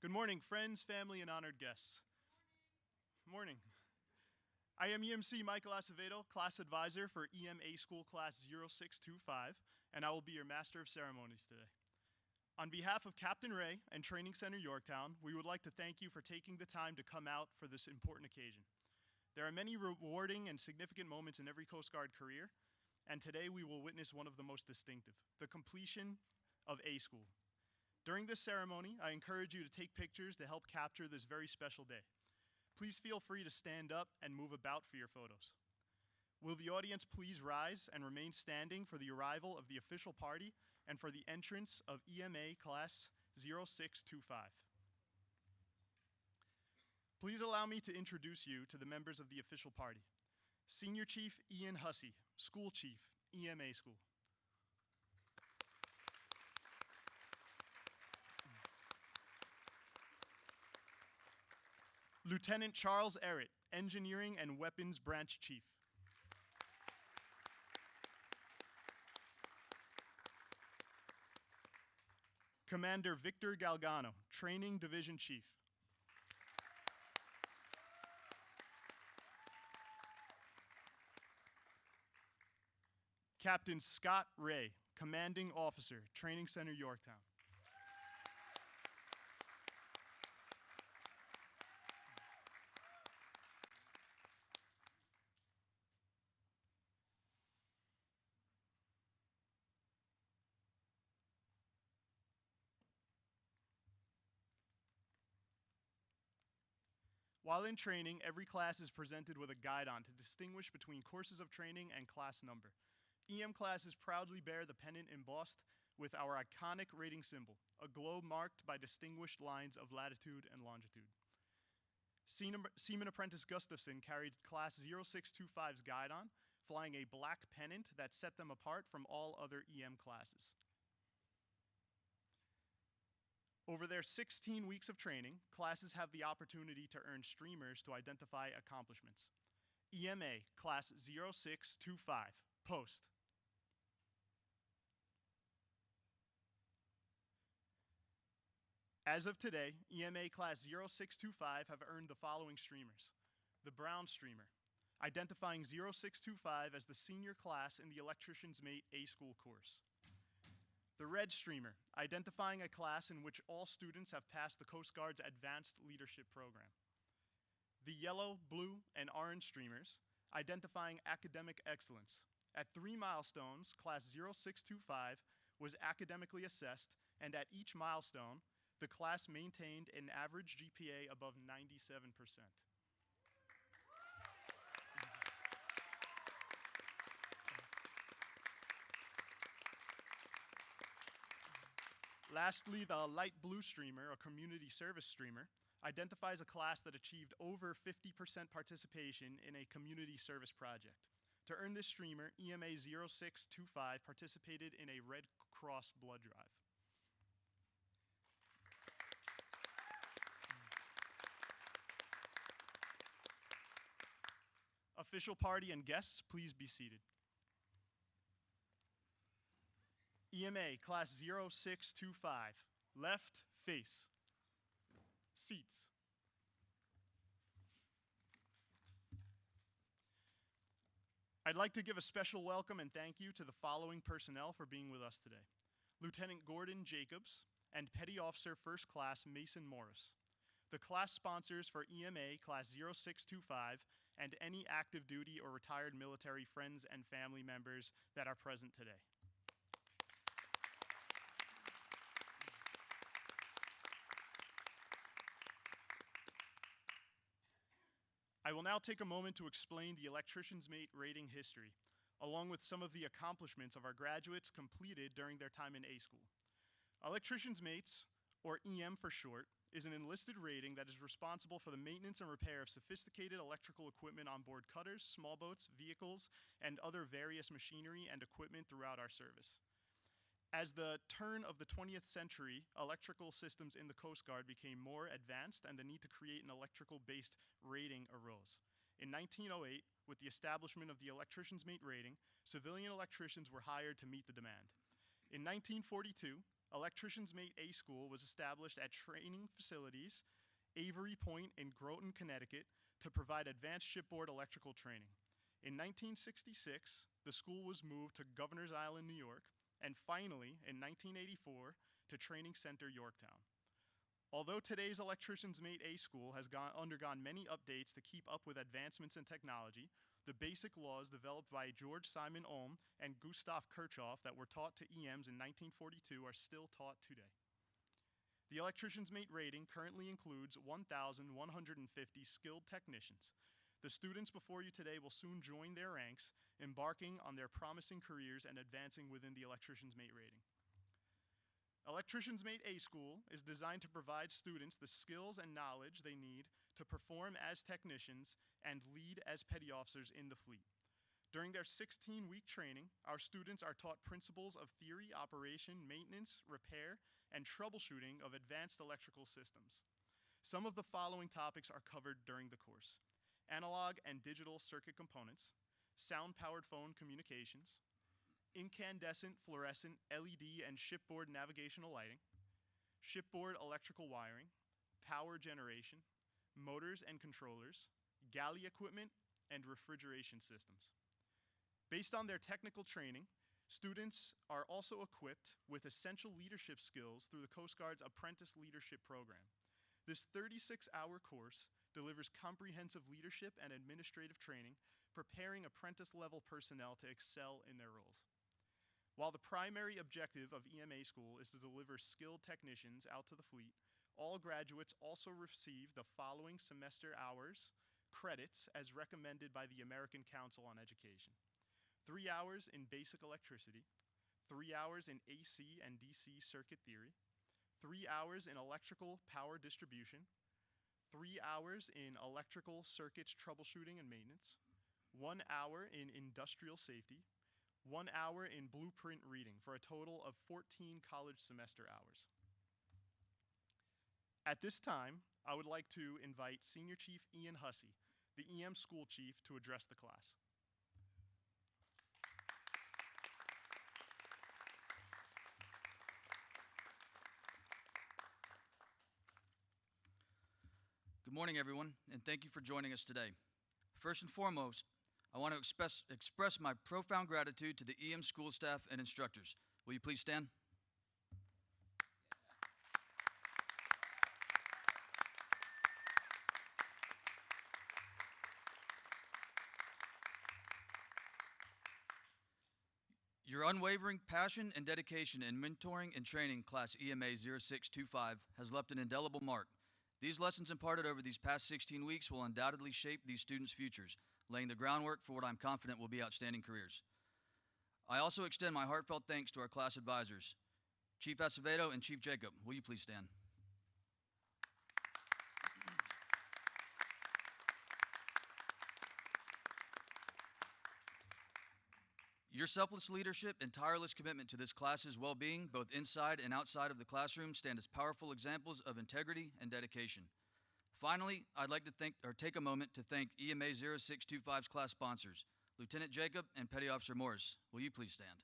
Good morning, friends, family, and honored guests. Morning. I am EMC Michael Acevedo, class advisor for EMA School Class 06-25, and I will be your master of ceremonies today. On behalf of Captain Ray and Training Center Yorktown, we would like to thank you for taking the time to come out for this important occasion. There are many rewarding and significant moments in every Coast Guard career, and today we will witness one of the most distinctive, the completion of A School. During this ceremony, I encourage you to take pictures to help capture this very special day. Please feel free to stand up and move about for your photos. Will the audience please rise and remain standing for the arrival of the official party and for the entrance of EMA Class 06-25. Please allow me to introduce you to the members of the official party. Senior Chief Ian Hussey, School Chief, EMA School. Lieutenant Charles Errett, Engineering and Weapons Branch Chief. Commander Victor Galgano, Training Division Chief. Captain Scott Ray, Commanding Officer, Training Center Yorktown. While in training, every class is presented with a guidon to distinguish between courses of training and class number. EM classes proudly bear the pennant embossed with our iconic rating symbol, a globe marked by distinguished lines of latitude and longitude. Seaman Apprentice Gustafson carried Class 06-25's guidon, flying a black pennant that set them apart from all other EM classes. Over their 16 weeks of training, classes have the opportunity to earn streamers to identify accomplishments. EMA Class 06-25, Post. As of today, EMA Class 06-25 have earned the following streamers. The Brown Streamer, identifying 06-25 as the senior class in the Electrician's Mate A School course. The Red Streamer, identifying a class in which all students have passed the Coast Guard's Advanced Leadership Program. The Yellow, Blue, and Orange Streamers, identifying academic excellence. At 3 milestones, Class 06-25 was academically assessed, and at each milestone, the class maintained an average GPA above 97%. Lastly, the Light Blue Streamer, a community service streamer, identifies a class that achieved over 50% participation in a community service project. To earn this streamer, EMA 06-25 participated in a Red Cross blood drive. Official party and guests, please be seated. EMA Class 06-25, left face. Seats. I'd like to give a special welcome and thank you to the following personnel for being with us today. Lieutenant Gordon Jacobs and Petty Officer First Class Mason Morris. The class sponsors for EMA Class 06-25 and any active duty or retired military friends and family members that are present today. I will now take a moment to explain the Electrician's Mate rating history, along with some of the accomplishments of our graduates completed during their time in A School. Electrician's Mates, or EM for short, is an enlisted rating that is responsible for the maintenance and repair of sophisticated electrical equipment on board cutters, small boats, vehicles, and other various machinery and equipment throughout our service. As the turn of the 20th century, electrical systems in the Coast Guard became more advanced and the need to create an electrical-based rating arose. In 1908, with the establishment of the Electrician's Mate rating, civilian electricians were hired to meet the demand. In 1942, Electricians Mate A School was established at training facilities Avery Point in Groton, Connecticut, to provide advanced shipboard electrical training. In 1966, the school was moved to Governor's Island, New York, and finally, in 1984, to Training Center, Yorktown. Although today's Electricians Mate A School has undergone many updates to keep up with advancements in technology, the basic laws developed by George Simon Ohm and Gustav Kirchhoff that were taught to EMs in 1942 are still taught today. The Electricians Mate rating currently includes 1,150 skilled technicians. The students before you today will soon join their ranks, embarking on their promising careers and advancing within the Electricians Mate rating. Electricians Mate A School is designed to provide students the skills and knowledge they need to perform as technicians and lead as petty officers in the fleet. During their 16-week training, our students are taught principles of theory, operation, maintenance, repair, and troubleshooting of advanced electrical systems. Some of the following topics are covered during the course: analog and digital circuit components, sound-powered phone communications, incandescent, fluorescent, LED, and shipboard navigational lighting, shipboard electrical wiring, power generation, motors and controllers, galley equipment, and refrigeration systems. Based on their technical training, students are also equipped with essential leadership skills through the Coast Guard's Apprentice Leadership Program. This 36-hour course delivers comprehensive leadership and administrative training, preparing apprentice-level personnel to excel in their roles. While the primary objective of EMA School is to deliver skilled technicians out to the fleet, all graduates also receive the following semester hours credits as recommended by the American Council on Education: 3 hours in basic electricity, 3 hours in AC and DC circuit theory, 3 hours in electrical power distribution, 3 hours in electrical circuits troubleshooting and maintenance, 1 hour in industrial safety, 1 hour in blueprint reading, for a total of 14 college semester hours. At this time, I would like to invite Senior Chief Ian Hussey, the EM School Chief, to address the class. Good morning, everyone, and thank you for joining us today. First and foremost, I want to express my profound gratitude to the EM school staff and instructors. Will you please stand? Your unwavering passion and dedication in mentoring and training Class EM-06-25 has left an indelible mark. These lessons imparted over these past 16 weeks will undoubtedly shape these students' futures, laying the groundwork for what I'm confident will be outstanding careers. I also extend my heartfelt thanks to our class advisors, Chief Acevedo and Chief Jacob. Will you please stand? Your selfless leadership and tireless commitment to this class's well-being, both inside and outside of the classroom, stand as powerful examples of integrity and dedication. Finally, I'd like to take a moment to thank EMA 0625's class sponsors, Lieutenant Jacob and Petty Officer Morris. Will you please stand?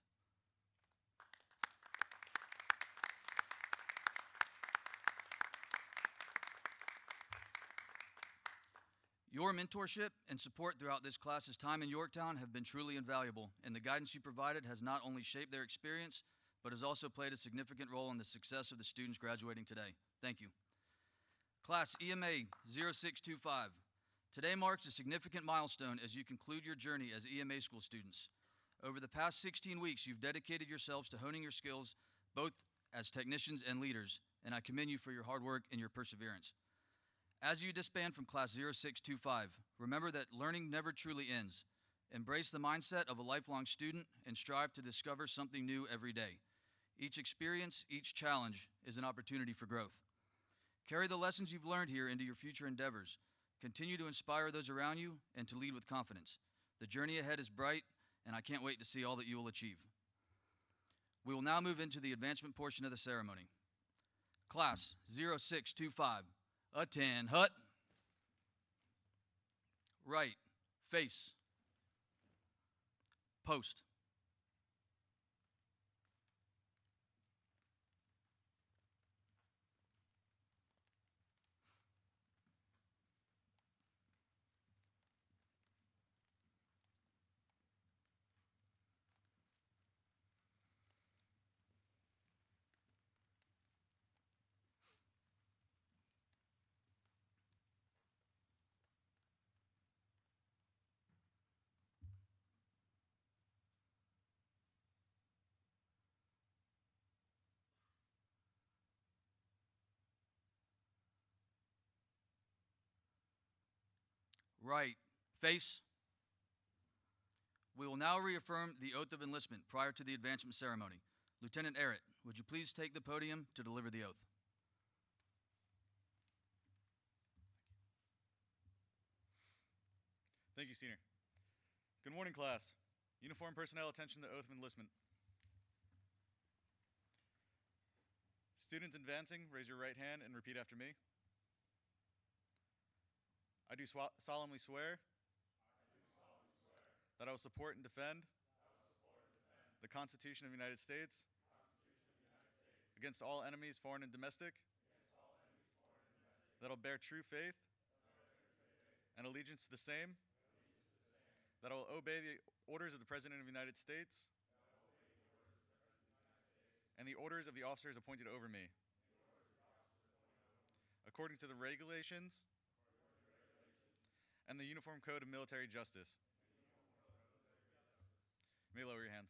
Your mentorship and support throughout this class's time in Yorktown have been truly invaluable, and the guidance you provided has not only shaped their experience, but has also played a significant role in the success of the students graduating today. Thank you. Class EMA 0625. Today marks a significant milestone as you conclude your journey as EMA school students. Over the past 16 weeks, you've dedicated yourselves to honing your skills, both as technicians and leaders, and I commend you for your hard work and your perseverance. As you disband from Class 0625, remember that learning never truly ends. Embrace the mindset of a lifelong student and strive to discover something new every day. Each experience, each challenge is an opportunity for growth. Carry the lessons you've learned here into your future endeavors. Continue to inspire those around you and to lead with confidence. The journey ahead is bright, and I can't wait to see all that you will achieve. We will now move into the advancement portion of the ceremony. Class 0625. Attend hut. Right. Face. Post. Right. Face. We will now reaffirm the oath of enlistment prior to the advancement ceremony. Lieutenant Errett, would you please take the podium to deliver the oath? Thank you, Senior. Good morning, class. Uniform personnel, attention to oath of enlistment. Students advancing, raise your right hand and repeat after me. I do solemnly swear that I will support and defend the Constitution of the United States against all enemies, foreign and domestic, that I will bear true faith and allegiance to the same, that I will obey the orders of the President of the United States and the orders of the officers appointed over me, according to the regulations and the Uniform Code of Military Justice. You may lower your hands.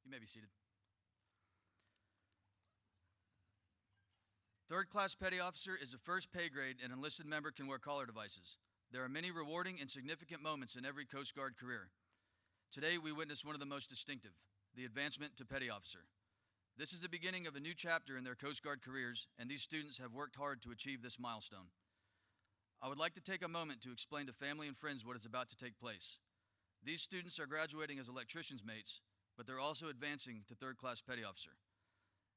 You may be seated. Third class petty officer is the first pay grade an enlisted member can wear collar devices. There are many rewarding and significant moments in every Coast Guard career. Today we witness one of the most distinctive, the advancement to petty officer. This is the beginning of a new chapter in their Coast Guard careers, and these students have worked hard to achieve this milestone. I would like to take a moment to explain to family and friends what is about to take place. These students are graduating as electrician's mates, but they're also advancing to third class petty officer.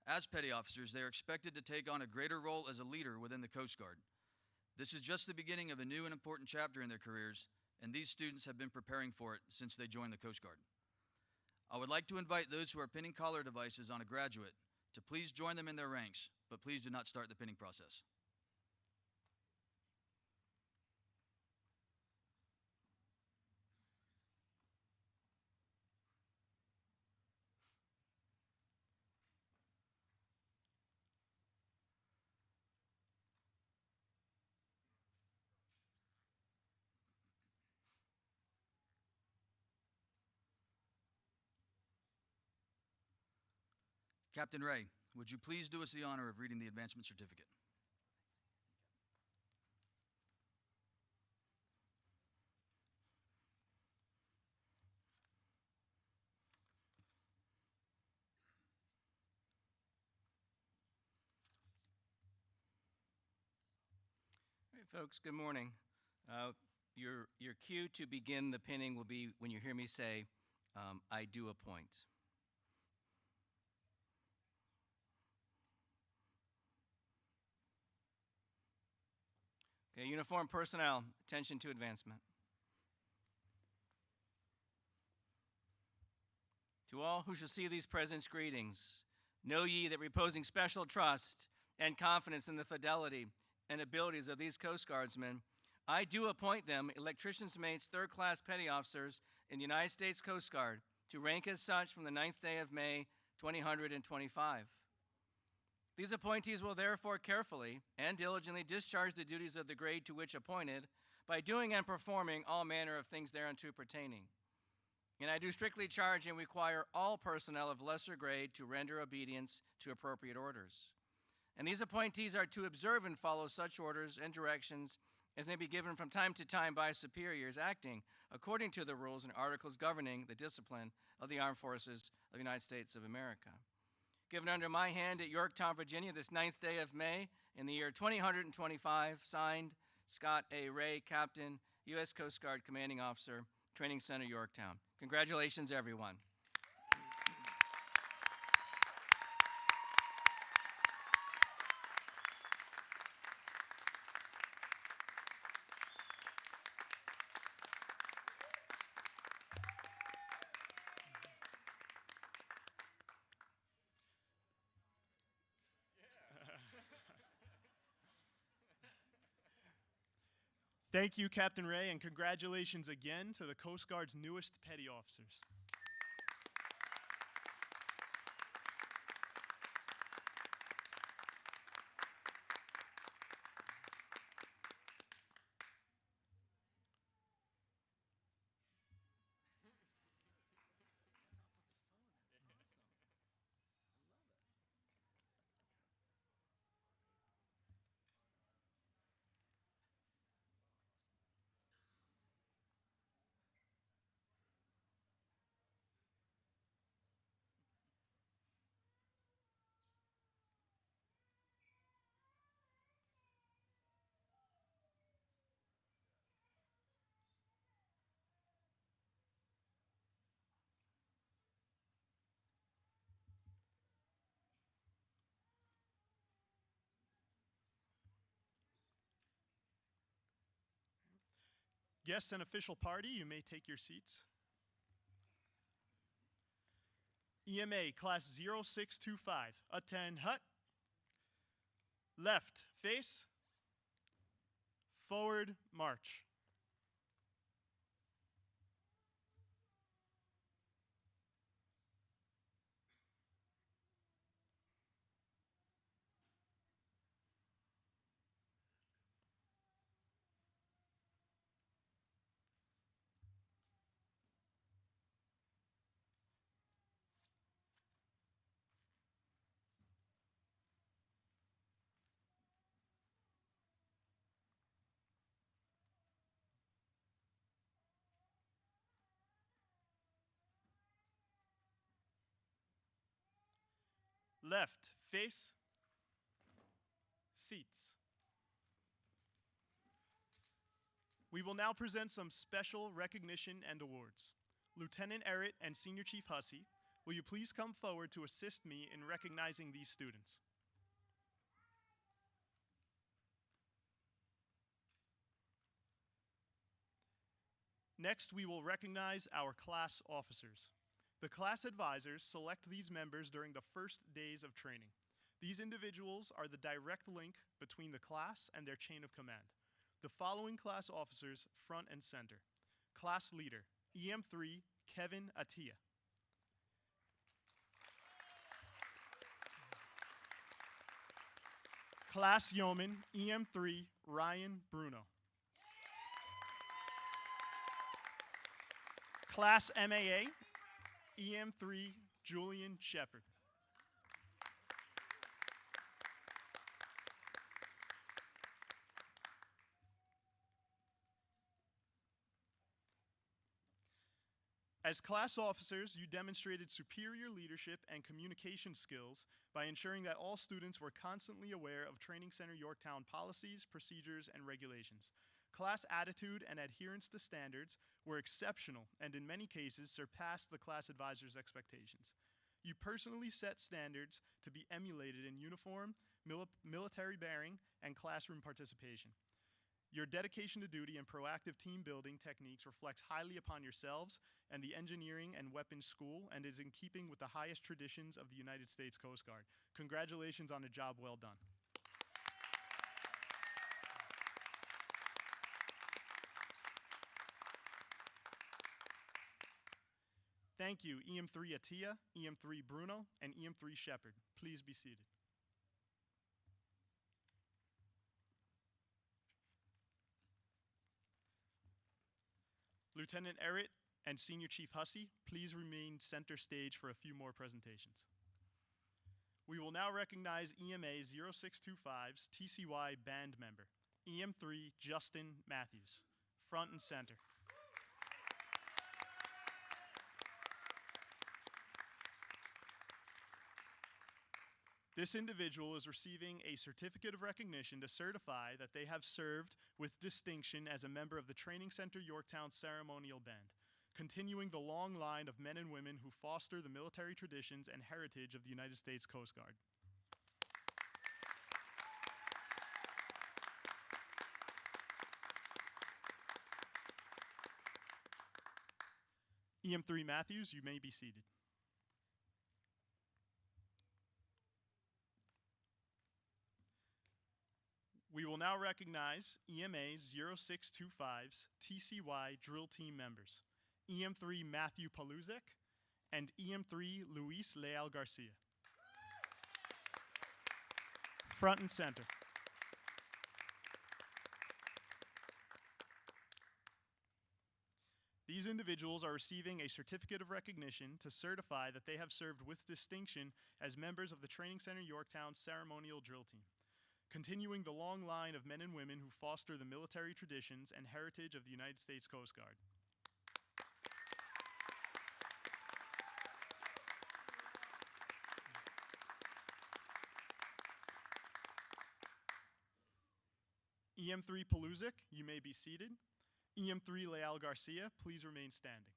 As petty officers, they are expected to take on a greater role as a leader within the Coast Guard. This is just the beginning of a new and important chapter in their careers, and these students have been preparing for it since they joined the Coast Guard. I would like to invite those who are pinning collar devices on a graduate to please join them in their ranks, but please do not start the pinning process. Captain Ray, would you please do us the honor of reading the advancement certificate? All right, folks, good morning. Your cue to begin the pinning will be when you hear me say, I do appoint. Okay, uniform personnel, attention to advancement. To all who shall see these presents, greetings. Know ye that reposing special trust and confidence in the fidelity and abilities of these Coast Guardsmen, I do appoint them electrician's mates, third class petty officers in the United States Coast Guard to rank as such from the 9th day of May, 2025. These appointees will therefore carefully and diligently discharge the duties of the grade to which appointed by doing and performing all manner of things thereunto pertaining. And I do strictly charge and require all personnel of lesser grade to render obedience to appropriate orders. And these appointees are to observe and follow such orders and directions as may be given from time to time by superiors acting according to the rules and articles governing the discipline of the Armed Forces of the United States of America. Given under my hand at Yorktown, Virginia, this 9th day of May in the year 2025, signed Scott A. Ray, Captain, U.S. Coast Guard Commanding Officer, Training Center, Yorktown. Congratulations, everyone. Thank you, Captain Ray, and congratulations again to the Coast Guard's newest petty officers. Guests and official party, you may take your seats. EMA Class 06-25, attend hut. Left, face. Forward, march. Left, face. Seats. We will now present some special recognition and awards. Lieutenant Errett and Senior Chief Hussey, will you please come forward to assist me in recognizing these students? Next, we will recognize our class officers. The class advisors select these members during the first days of training. These individuals are the direct link between the class and their chain of command. The following class officers front and center. Class leader, EM-03, Kevin Attia. Class yeoman, EM-03, Ryan Bruno. Class MAA, EM-03, Julian Shepard. As class officers, you demonstrated superior leadership and communication skills by ensuring that all students were constantly aware of Training Center Yorktown policies, procedures, and regulations. Class attitude and adherence to standards were exceptional and in many cases surpassed the class advisor's expectations. You personally set standards to be emulated in uniform, military bearing, and classroom participation. Your dedication to duty and proactive team building techniques reflects highly upon yourselves and the Engineering and Weapons School and is in keeping with the highest traditions of the United States Coast Guard. Congratulations on a job well done. Thank you, EM-03 Attia, EM-03 Bruno, and EM-03 Shepard. Please be seated. Lieutenant Errett and Senior Chief Hussey, please remain center stage for a few more presentations. We will now recognize EMA 06-25's TCY band member, EM-03 Justin Matthews, front and center. This individual is receiving a certificate of recognition to certify that they have served with distinction as a member of the Training Center Yorktown Ceremonial Band, continuing the long line of men and women who foster the military traditions and heritage of the United States Coast Guard. EM-03 Matthews, you may be seated. We will now recognize EMA 06-25's TCY drill team members, EM-03 Matthew Paluzek and EM-03 Luis Leal Garcia. Front and center. These individuals are receiving a certificate of recognition to certify that they have served with distinction as members of the Training Center Yorktown Ceremonial Drill Team, continuing the long line of men and women who foster the military traditions and heritage of the United States Coast Guard. EM-03 Paluzek, you may be seated. EM-03 Leal Garcia, please remain standing.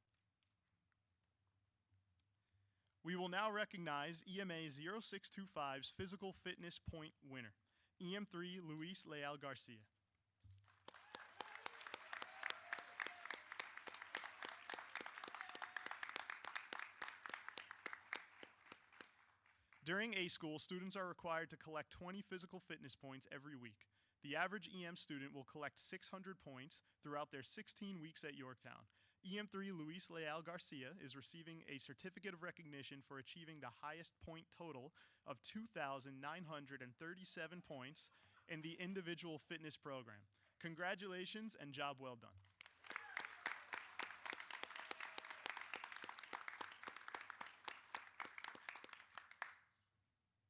We will now recognize EMA 06-25's physical fitness point winner, EM-03 Luis Leal Garcia. During A School, students are required to collect 20 physical fitness points every week. The average EM student will collect 600 points throughout their 16 weeks at Yorktown. EM3 Luis Leal Garcia is receiving a certificate of recognition for achieving the highest point total of 2,937 points in the individual fitness program. Congratulations and job well done.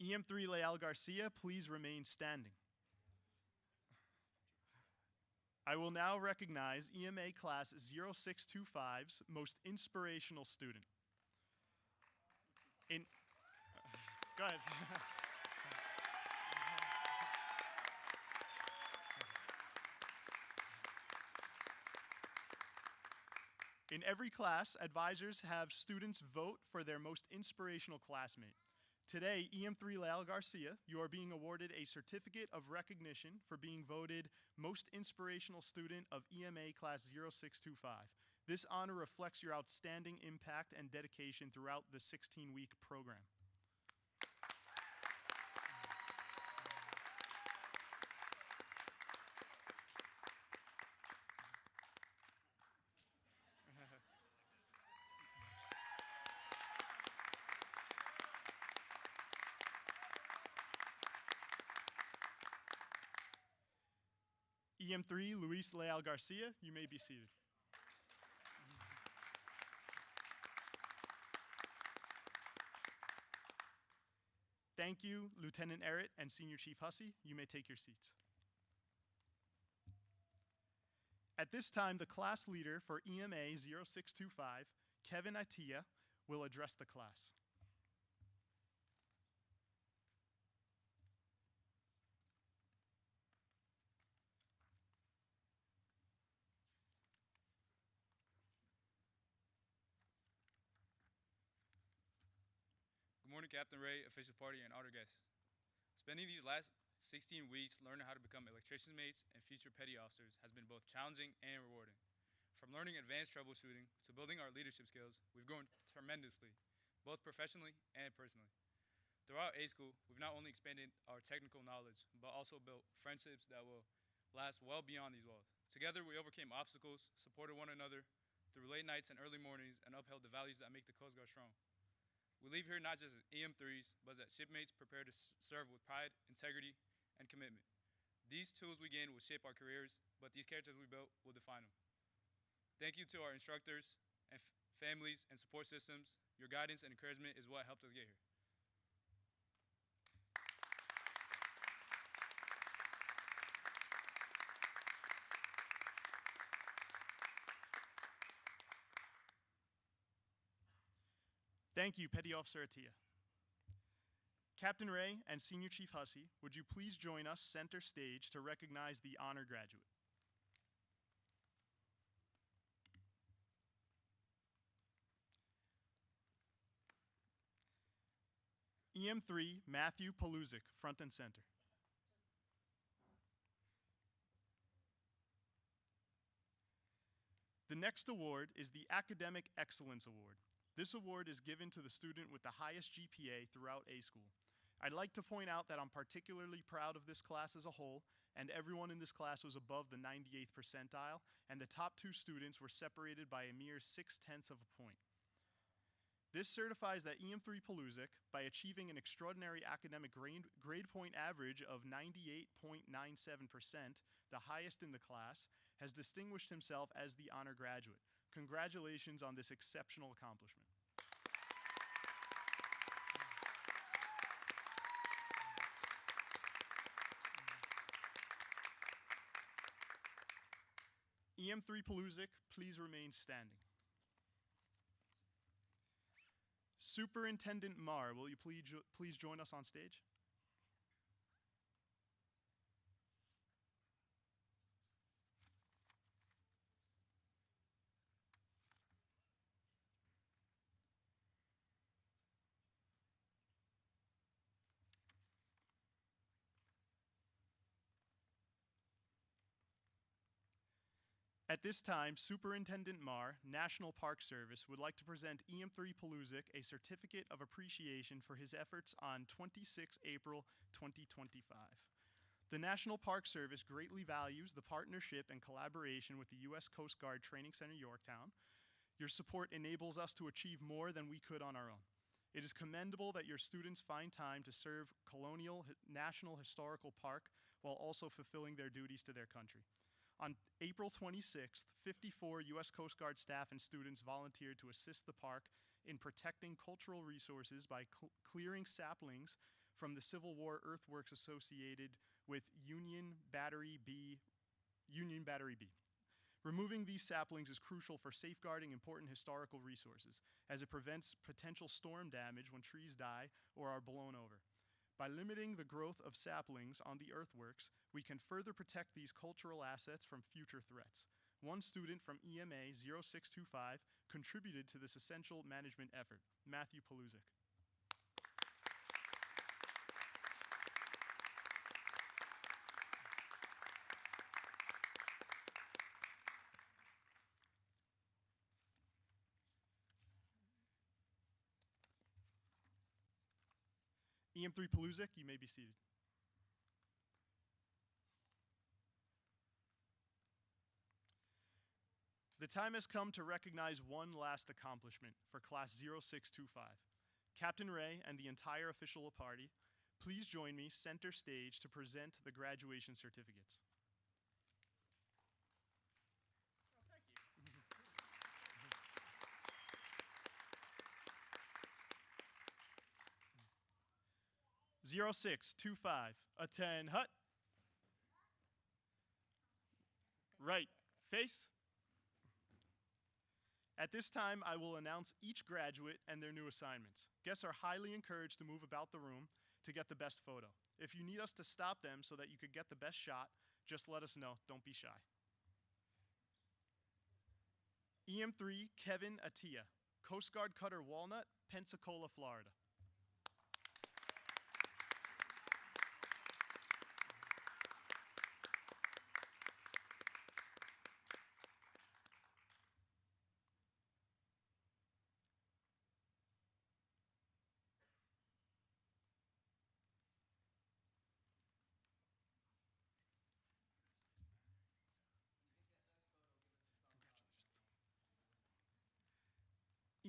EM3 Leal Garcia, please remain standing. I will now recognize EMA Class 06-25's most inspirational student. Go ahead. In every class, advisors have students vote for their most inspirational classmate. Today, EM3 Leal Garcia, you are being awarded a certificate of recognition for being voted Most Inspirational Student of EMA Class 06-25. This honor reflects your outstanding impact and dedication throughout the 16-week program. EM3 Luis Leal Garcia, you may be seated. Thank you, Lieutenant Errett and Senior Chief Hussey. You may take your seats. At this time, the class leader for EMA 06-25, Kevin Atia, will address the class. Good morning, Captain Ray, official party, and honor guests. Spending these last 16 weeks learning how to become electrician mates and future petty officers has been both challenging and rewarding. From learning advanced troubleshooting to building our leadership skills, we've grown tremendously, both professionally and personally. Throughout A School, we've not only expanded our technical knowledge, but also built friendships that will last well beyond these walls. Together, we overcame obstacles, supported one another through late nights and early mornings, and upheld the values that make the Coast Guard strong. We leave here not just as EM3s, but as shipmates prepared to serve with pride, integrity, and commitment. These tools we gain will shape our careers, but these characters we built will define them. Thank you to our instructors and families and support systems. Your guidance and encouragement is what helped us get here. Thank you, Petty Officer Atia. Captain Ray and Senior Chief Hussey, would you please join us center stage to recognize the honor graduate? EM3, Matthew Paluzik, front and center. The next award is the Academic Excellence Award. This award is given to the student with the highest GPA throughout A School. I'd like to point out that I'm particularly proud of this class as a whole, and everyone in this class was above the 98th percentile, and the top two students were separated by a mere 0.6 of a point. This certifies that EM3 Paluzik, by achieving an extraordinary academic grade point average of 98.97%, the highest in the class, has distinguished himself as the honor graduate. Congratulations on this exceptional accomplishment. EM3 Paluzik, please remain standing. Superintendent Marr, will you please join us on stage? At this time, Superintendent Marr, National Park Service, would like to present EM3 Paluzik a certificate of appreciation for his efforts on 26 April 2025. The National Park Service greatly values the partnership and collaboration with the U.S. Coast Guard Training Center, Yorktown. Your support enables us to achieve more than we could on our own. It is commendable that your students find time to serve Colonial National Historical Park while also fulfilling their duties to their country. On April 26th, 54 U.S. Coast Guard staff and students volunteered to assist the park in protecting cultural resources by clearing saplings from the Civil War earthworks associated with Union Battery B. Removing these saplings is crucial for safeguarding important historical resources, as it prevents potential storm damage when trees die or are blown over. By limiting the growth of saplings on the earthworks, we can further protect these cultural assets from future threats. One student from EM-06-25 contributed to this essential management effort, Matthew Paluzik. EM3 Paluzik, you may be seated. The time has come to recognize one last accomplishment for Class 0625. Captain Ray and the entire official party, please join me center stage to present the graduation certificates. 0625, attend hut. Right, face. At this time, I will announce each graduate and their new assignments. Guests are highly encouraged to move about the room to get the best photo. If you need us to stop them so that you could get the best shot, just let us know. Don't be shy. EM3, Kevin Attia, Coast Guard Cutter Walnut, Pensacola, Florida.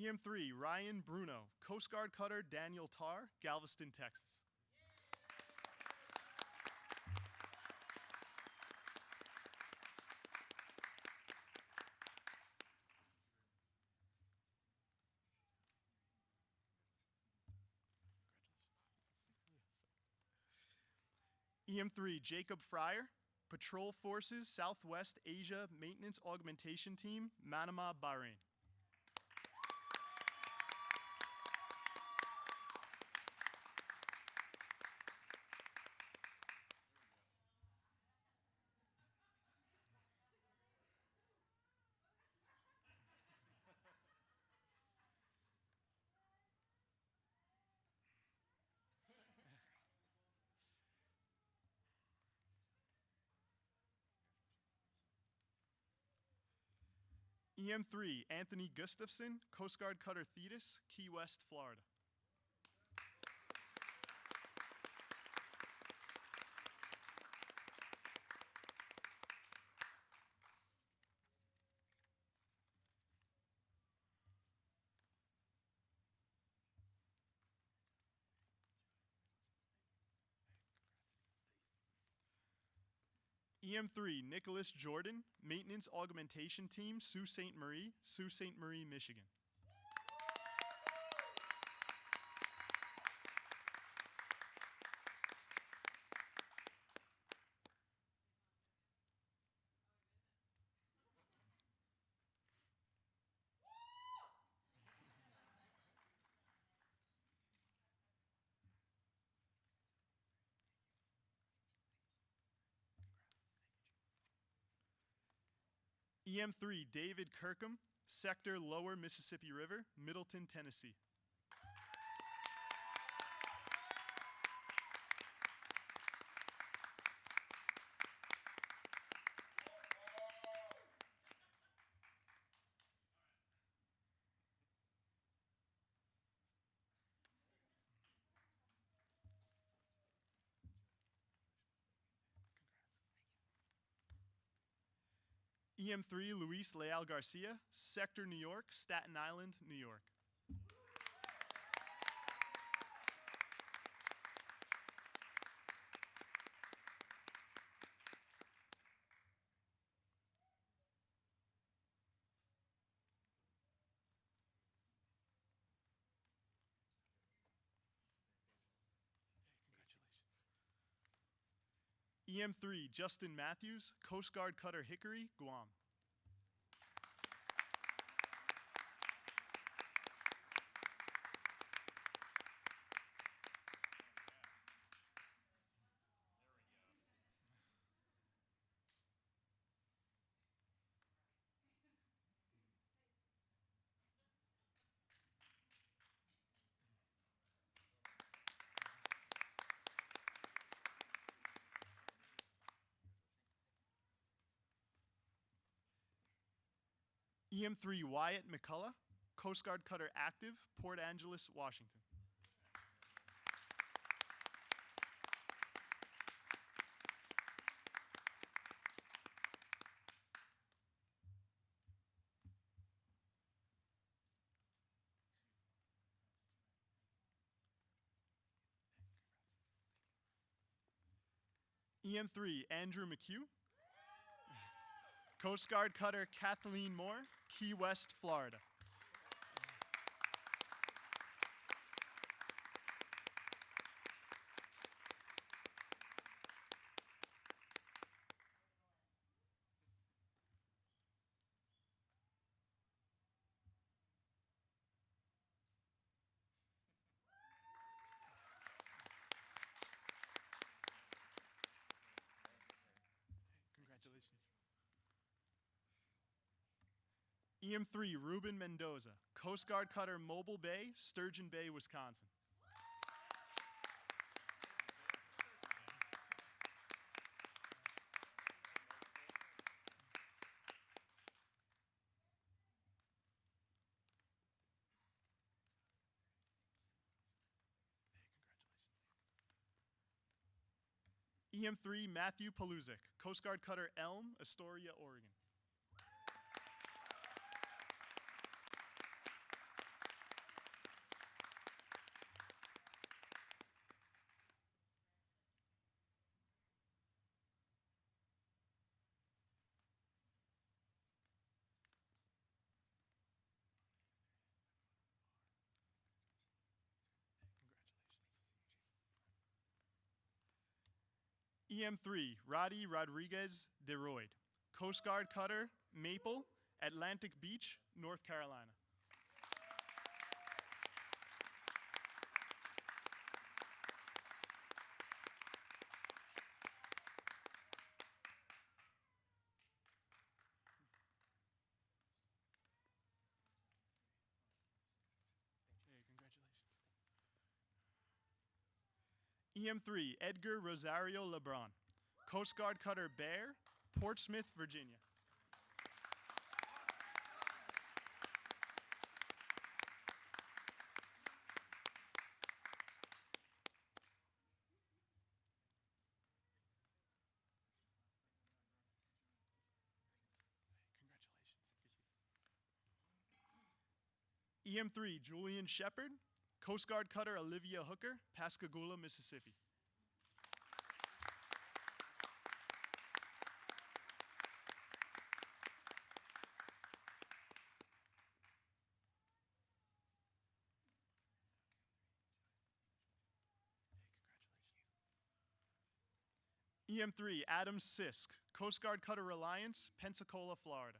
EM3, Ryan Bruno, Coast Guard Cutter Daniel Tarr, Galveston, Texas. EM3, Jacob Fryer, Patrol Forces Southwest Asia Maintenance Augmentation Team, Manama, Bahrain. EM3, Anthony Gustafson, Coast Guard Cutter Thetis, Key West, Florida. EM3, Nicholas Jordan, Maintenance Augmentation Team, Sault Ste. Marie, Michigan. EM3, David Kirkham, Sector Lower Mississippi River, Middleton, Tennessee. EM3 Luis Leal Garcia, Sector New York, Staten Island, New York. EM3 Justin Matthews, Coast Guard Cutter Hickory, Guam. EM3 Wyatt McCullough, Coast Guard Cutter Active, Port Angeles, Washington. EM3 Andrew McHugh, Coast Guard Cutter Kathleen Moore, Key West, Florida. Congratulations. EM3 Ruben Mendoza, Coast Guard Cutter Mobile Bay, Sturgeon Bay, Wisconsin. EM3 Matthew Paluzik, Coast Guard Cutter Elm, Astoria, Oregon. EM3 Roddy Rodriguez DeRoyd, Coast Guard Cutter Maple, Atlantic Beach, North Carolina. Hey, congratulations. EM3 Edgar Rosario LeBron, Coast Guard Cutter Bear, Portsmouth, Virginia. EM3 Julian Shepard, Coast Guard Cutter Olivia Hooker, Pascagoula, Mississippi. EM3 Adam Sisk, Coast Guard Cutter Reliance, Pensacola, Florida.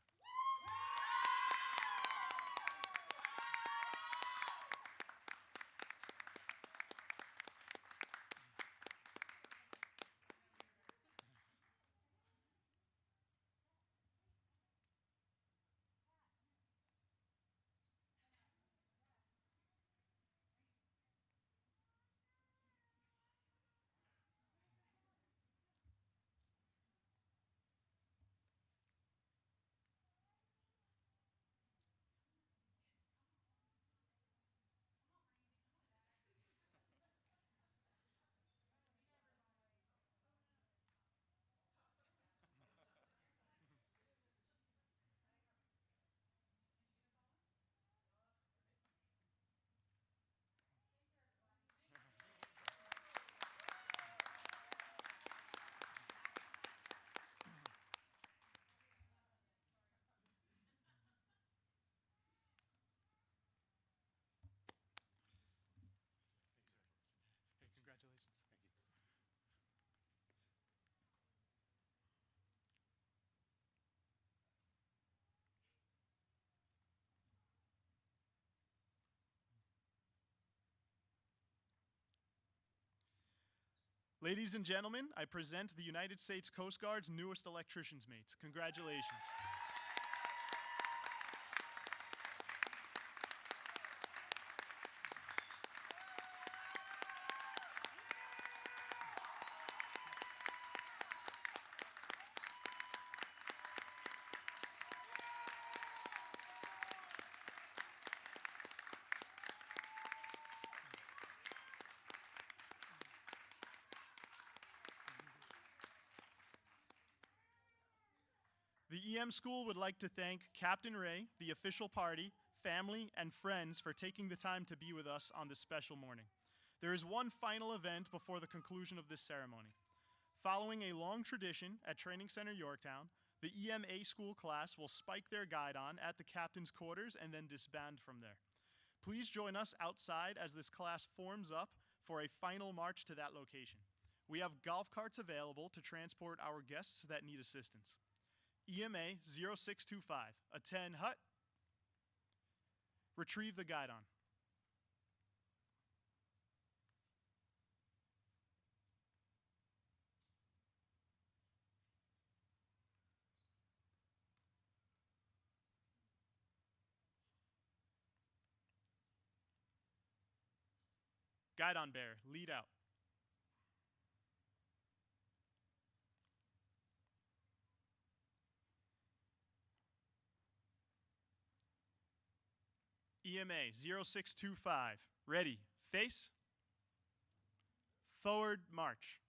Ladies and gentlemen, I present the United States Coast Guard's newest electrician's mates. Congratulations. The EM School would like to thank Captain Ray, the official party, family, and friends for taking the time to be with us on this special morning. There is one final event before the conclusion of this ceremony. Following a long tradition at Training Center Yorktown, the EMA school class will spike their guidon at the captain's quarters and then disband from there. Please join us outside as this class forms up for a final march to that location. We have golf carts available to transport our guests that need assistance. EM-06-25, attend hut, retrieve the guidon. Guidon bearer, lead out. EMA-06-25, ready, face, forward, march.